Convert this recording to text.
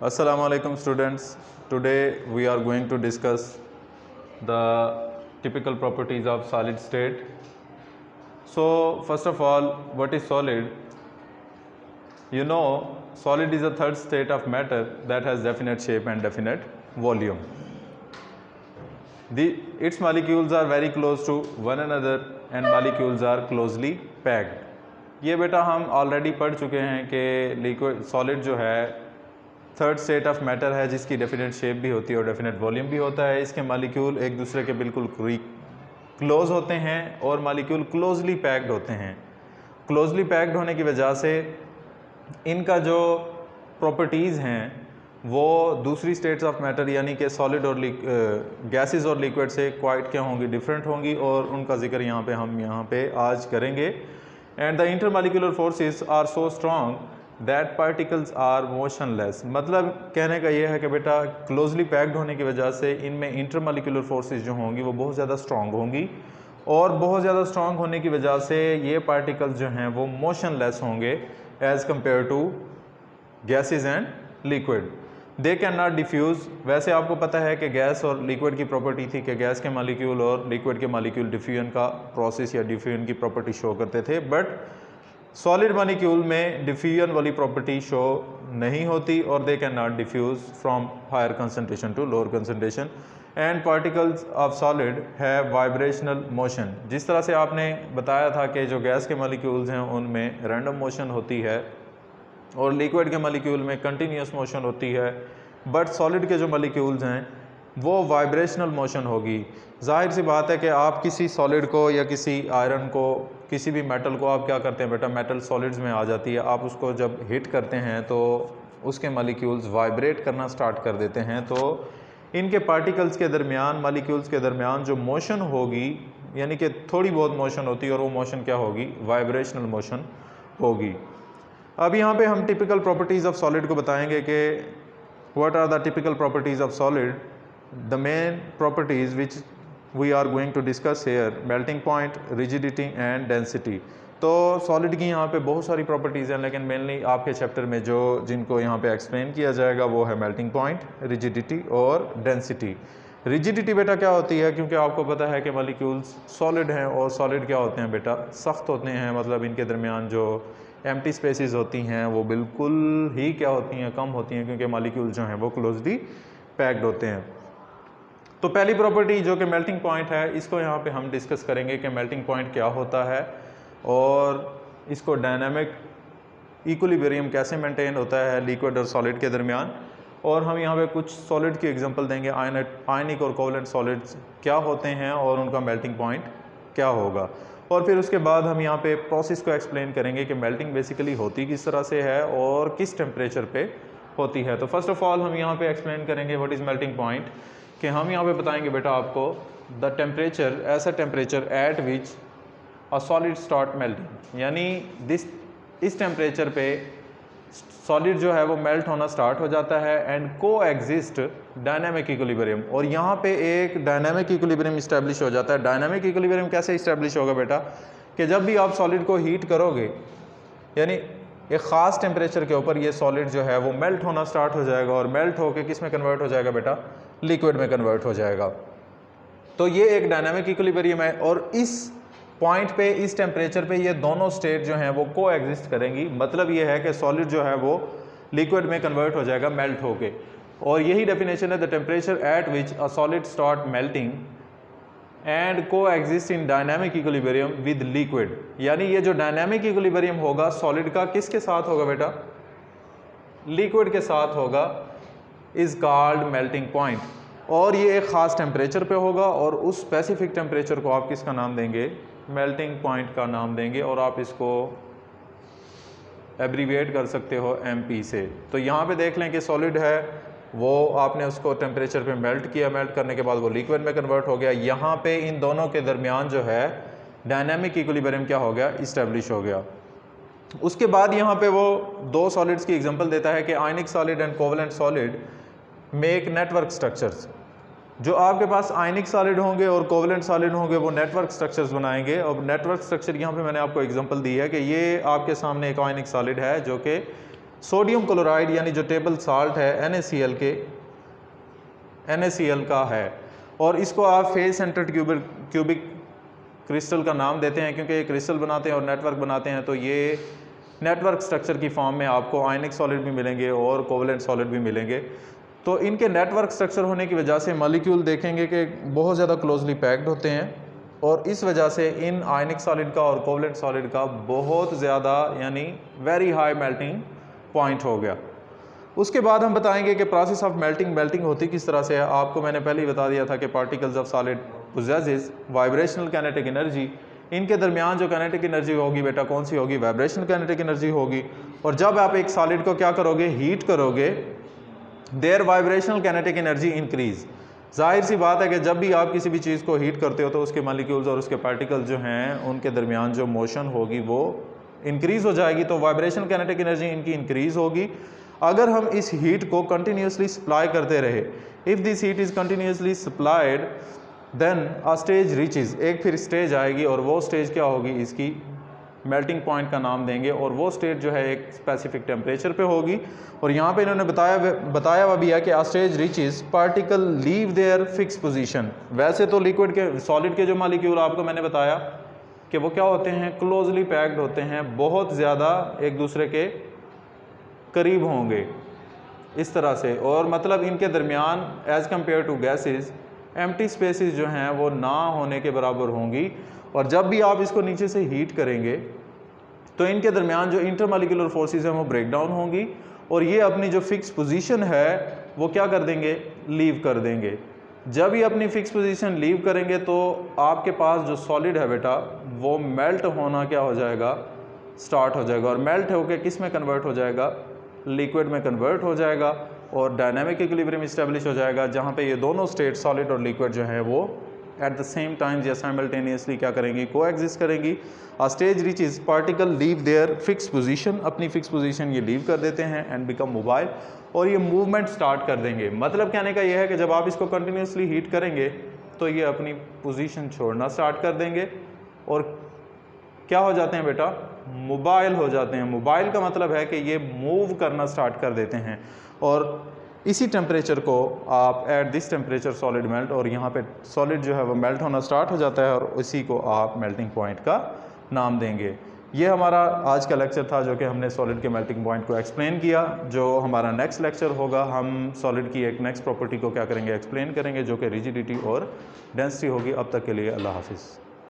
Assalamu alaikum students. Today we are going to discuss the typical properties of solid state. So first of all, what is solid? You know, solid is a third state of matter that has definite shape and definite volume. Its molecules are very close to one another and molecules are closely packed. ये बेटा हम already पढ़ चुके हैं कि liquid solid जो है third state of matter है जिसकी डेफिनेट शेप भी होती है और डेफिनेट वॉल्यूम भी होता है। इसके मॉलिक्यूल एक दूसरे के बिल्कुल क्लोज होते हैं और मॉलिक्यूल क्लोजली पैक्ड होते हैं। क्लोजली पैक्ड होने की वजह से इनका जो प्रॉपर्टीज़ हैं वो दूसरी स्टेट्स ऑफ मैटर यानी कि सॉलिड और गैसेस और लिक्विड से क्वाइट क्या होंगी, डिफरेंट होंगी, और उनका जिक्र हम यहाँ पे आज करेंगे। And the intermolecular forces are so strong that particles are motionless. मतलब कहने का ये है कि बेटा क्लोजली पैक्ड होने की वजह से इनमें इंटरमॉलिक्यूलर फोर्सेस जो होंगी वो बहुत ज़्यादा स्ट्रॉन्ग होंगी और बहुत ज़्यादा स्ट्रॉन्ग होने की वजह से ये पार्टिकल्स जो हैं वो मोशनलेस होंगे as compare to gases and liquid. They can not diffuse. वैसे आपको पता है कि गैस और लिक्विड की प्रॉपर्टी थी कि गैस के मॉलिक्यूल और लिक्विड के मॉलिक्यूल डिफ्यूजन का प्रोसेस या डिफ्यूजन की प्रॉपर्टी शो करते थे, बट सॉलिड मॉलिक्यूल में डिफ्यूजन वाली प्रॉपर्टी शो नहीं होती और they can not diffuse from higher concentration to lower concentration. And particles of solid have vibrational motion. जिस तरह से आपने बताया था कि जो गैस के मॉलिक्यूल्स हैं उनमें रैंडम मोशन होती है और लिक्विड के मॉलिक्यूल में कंटिन्यूस मोशन होती है, बट सॉलिड के जो मॉलिक्यूल्स हैं वो वाइब्रेशनल मोशन होगी। जाहिर सी बात है कि आप किसी सॉलिड को या किसी आयरन को, किसी भी मेटल को आप क्या करते हैं बेटा, मेटल सॉलिड्स में आ जाती है, आप उसको जब हिट करते हैं तो उसके मॉलिक्यूल्स वाइब्रेट करना स्टार्ट कर देते हैं। तो इनके पार्टिकल्स के दरमियान, मॉलिक्यूल्स के दरमियान जो मोशन होगी यानी कि थोड़ी बहुत मोशन होती है और वो मोशन क्या होगी, वाइब्रेशनल मोशन होगी। अब यहाँ पे हम टिपिकल प्रॉपर्टीज़ ऑफ सॉलिड को बताएंगे कि what are the typical properties of solid. The main properties which we are going to discuss here, melting point, rigidity and density. तो सॉलिड की यहाँ पे बहुत सारी प्रॉपर्टीज़ हैं, लेकिन मेनली आपके चैप्टर में जिनको यहाँ पे एक्सप्लेन किया जाएगा वो है मेल्टिंग पॉइंट, रिजिडिटी और डेंसिटी। रिजिडिटी बेटा क्या होती है, क्योंकि आपको पता है कि मॉलिक्यूल्स सॉलिड हैं और सॉलिड क्या होते हैं बेटा, सख्त होते हैं। मतलब इनके दरमियान जो एम्प्टी स्पेसेस होती हैं वो बिल्कुल ही क्या होती हैं, कम होती हैं, क्योंकि मॉलिक्यूल जो हैं वो क्लोजली पैक्ड होते हैं। तो पहली प्रॉपर्टी जो कि मेल्टिंग पॉइंट है, इसको यहाँ पे हम डिस्कस करेंगे कि मेल्टिंग पॉइंट क्या होता है और इसको डायनामिक इक्विलिब्रियम कैसे मेंटेन होता है लिक्विड और सॉलिड के दरमियान। और हम यहाँ पे कुछ सॉलिड की एग्जांपल देंगे, आयनिक और कोवलेंट सॉलिड्स क्या होते हैं और उनका मेल्टिंग पॉइंट क्या होगा। और फिर उसके बाद हम यहाँ पे प्रोसेस को एक्सप्लेन करेंगे कि मेल्टिंग बेसिकली होती किस तरह से है और किस टेम्परेचर पे होती है। तो फर्स्ट ऑफ ऑल हम यहाँ पे एक्सप्लेन करेंगे व्हाट इज़ मेल्टिंग पॉइंट, कि हम यहाँ पे बताएंगे बेटा आपको द टेम्परेचर, ऐसा temperature at which a solid start melting, यानी इस टेम्परेचर पे सॉलिड जो है वो मेल्ट होना स्टार्ट हो जाता है एंड को एग्जिस्ट डायनामिक इक्विलिब्रियम। और यहाँ पे एक डायनामिक इक्विलिब्रियम इस्टेब्लिश हो जाता है। डायनामिक इक्विलिब्रियम कैसे इस्टेब्लिश होगा बेटा, कि जब भी आप सॉलिड को हीट करोगे यानी एक ख़ास टेम्परेचर के ऊपर ये सॉलिड जो है वो मेल्ट होना स्टार्ट हो जाएगा और मेल्ट होकर किस में कन्वर्ट हो जाएगा बेटा, लिक्विड में कन्वर्ट हो जाएगा। तो ये एक डायनामिक इक्विलिब्रियम है और इस पॉइंट पे, इस टेम्परेचर पे ये दोनों स्टेट जो हैं वो को एग्जिस्ट करेंगी। मतलब ये है कि सॉलिड जो है वो लिक्विड में कन्वर्ट हो जाएगा मेल्ट होके। और यही डेफिनेशन है, the temperature at which a solid start melting and coexist in dynamic equilibrium with liquid. यानी ये जो डायनामिक इक्विलिब्रियम होगा सॉलिड का किसके साथ होगा बेटा, लिक्विड के साथ होगा, इज कॉल्ड मेल्टिंग पॉइंट। और ये एक ख़ास टेम्परेचर पे होगा और उस स्पेसिफिक टेम्परेचर को आप किसका नाम देंगे, मेल्टिंग पॉइंट का नाम देंगे। और आप इसको एब्रीविएट कर सकते हो MP से। तो यहाँ पे देख लें कि सॉलिड है वो आपने उसको टेम्परेचर पे मेल्ट किया, मेल्ट करने के बाद वो लिक्विड में कन्वर्ट हो गया। यहाँ पे इन दोनों के दरमियान जो है डायनामिक इक्विलिब्रियम क्या हो गया, इस्टेब्लिश हो गया। उसके बाद यहाँ पे वो दो सॉलिड्स की एग्जांपल देता है कि आयनिक solid and covalent solid make network structures. जो आपके पास आयनिक सॉलिड होंगे और कोवलेंट सॉलिड होंगे वो नेटवर्क स्ट्रक्चर्स बनाएंगे। और नेटवर्क स्ट्रक्चर यहाँ पे मैंने आपको एग्जांपल दी है कि ये आपके सामने एक आयनिक सॉलिड है जो कि सोडियम क्लोराइड यानी जो टेबल साल्ट है NaCl का है, और इसको आप फेज सेंटर्ड क्यूबिक क्रिस्टल का नाम देते हैं क्योंकि ये क्रिस्टल बनाते हैं और नेटवर्क बनाते हैं। तो ये नेटवर्क स्ट्रक्चर की फॉर्म में आपको आयनिक सॉलिड भी मिलेंगे और कोवलेंट सॉलिड भी मिलेंगे। तो इनके नेटवर्क स्ट्रक्चर होने की वजह से मॉलिक्यूल देखेंगे कि बहुत ज़्यादा क्लोजली पैक्ड होते हैं, और इस वजह से इन आयनिक सॉलिड का और कोवलेंट सॉलिड का बहुत ज़्यादा यानी वेरी हाई मेल्टिंग पॉइंट हो गया। उसके बाद हम बताएंगे कि प्रोसेस ऑफ मेल्टिंग होती किस तरह से है। आपको मैंने पहले ही बता दिया था कि particles of solid possesses vibrational kinetic energy. इनके दरमियान जो काइनेटिक एनर्जी होगी बेटा कौन सी होगी? वाइब्रेशनल काइनेटिक एनर्जी होगी। और जब आप एक सॉलिड को क्या करोगे? हीट करोगे, their vibrational kinetic energy increase. जाहिर सी बात है कि जब भी आप किसी भी चीज़ को हीट करते हो तो उसके मॉलिक्यूल्स और उसके पार्टिकल्स जो हैं उनके दरमियान जो मोशन होगी वो इंक्रीज़ हो जाएगी, तो वाइब्रेशनल काइनेटिक एनर्जी इनकी इंक्रीज़ होगी। अगर हम इस हीट को कंटिन्यूसली सप्लाई करते रहे, if this heat is continuously supplied then a stage reaches, एक फिर स्टेज आएगी और वो स्टेज क्या होगी? इसकी मेल्टिंग पॉइंट का नाम देंगे, और वो स्टेज जो है एक स्पेसिफिक टेम्परेचर पे होगी। और यहाँ पे इन्होंने बताया हुआ भी है कि a stage reaches particle leave their fix position. वैसे तो लिक्विड के सॉलिड के जो मॉलिक्यूल आपको मैंने बताया कि वो क्या होते हैं? क्लोजली पैक्ड होते हैं, बहुत ज़्यादा एक दूसरे के करीब होंगे इस तरह से, और मतलब इनके दरमियान as compare to gases empty spaces जो हैं वो ना होने के बराबर होंगी। और जब भी आप इसको नीचे से हीट करेंगे तो इनके दरमियान जो इंटरमॉलिक्यूलर फोर्सेस हैं वो ब्रेक डाउन होंगी, और ये अपनी जो फिक्स पोजीशन है वो क्या कर देंगे? लीव कर देंगे। जब ये अपनी फिक्स पोजीशन लीव करेंगे तो आपके पास जो सॉलिड है बेटा वो मेल्ट होना क्या हो जाएगा? स्टार्ट हो जाएगा, और मेल्ट होकर किस में कन्वर्ट हो जाएगा? लिक्विड में कन्वर्ट हो जाएगा, और डायनामिक इक्विलिब्रियम इस्टेब्लिश हो जाएगा, जहाँ पे ये दोनों स्टेट सॉलिड और लिक्विड जो है वो एट द सेम टाइम या साइमल्टेनियसली क्या करेंगी? को एग्जिस्ट करेंगी। A stage reaches particle leave their fix position, अपनी फिक्स पोजीशन ये लीव कर देते हैं एंड बिकम मोबाइल, और ये मूवमेंट स्टार्ट कर देंगे। मतलब कहने का ये है कि जब आप इसको कंटिन्यूसली हीट करेंगे तो ये अपनी पोजीशन छोड़ना स्टार्ट कर देंगे और क्या हो जाते हैं बेटा? मोबाइल हो जाते हैं। मोबाइल का मतलब है कि ये मूव करना स्टार्ट कर देते हैं, और इसी टेम्परेचर को आप at this temperature solid melt, और यहाँ पे सॉलिड जो है वो मेल्ट होना स्टार्ट हो जाता है, और उसी को आप मेल्टिंग पॉइंट का नाम देंगे। ये हमारा आज का लेक्चर था जो कि हमने सॉलिड के मेल्टिंग पॉइंट को एक्सप्लेन किया। जो हमारा नेक्स्ट लेक्चर होगा हम सॉलिड की एक नेक्स्ट प्रॉपर्टी को क्या करेंगे? एक्सप्लेन करेंगे, जो कि रिजिडिटी और डेंसिटी होगी। अब तक के लिए अल्लाह हाफिज़।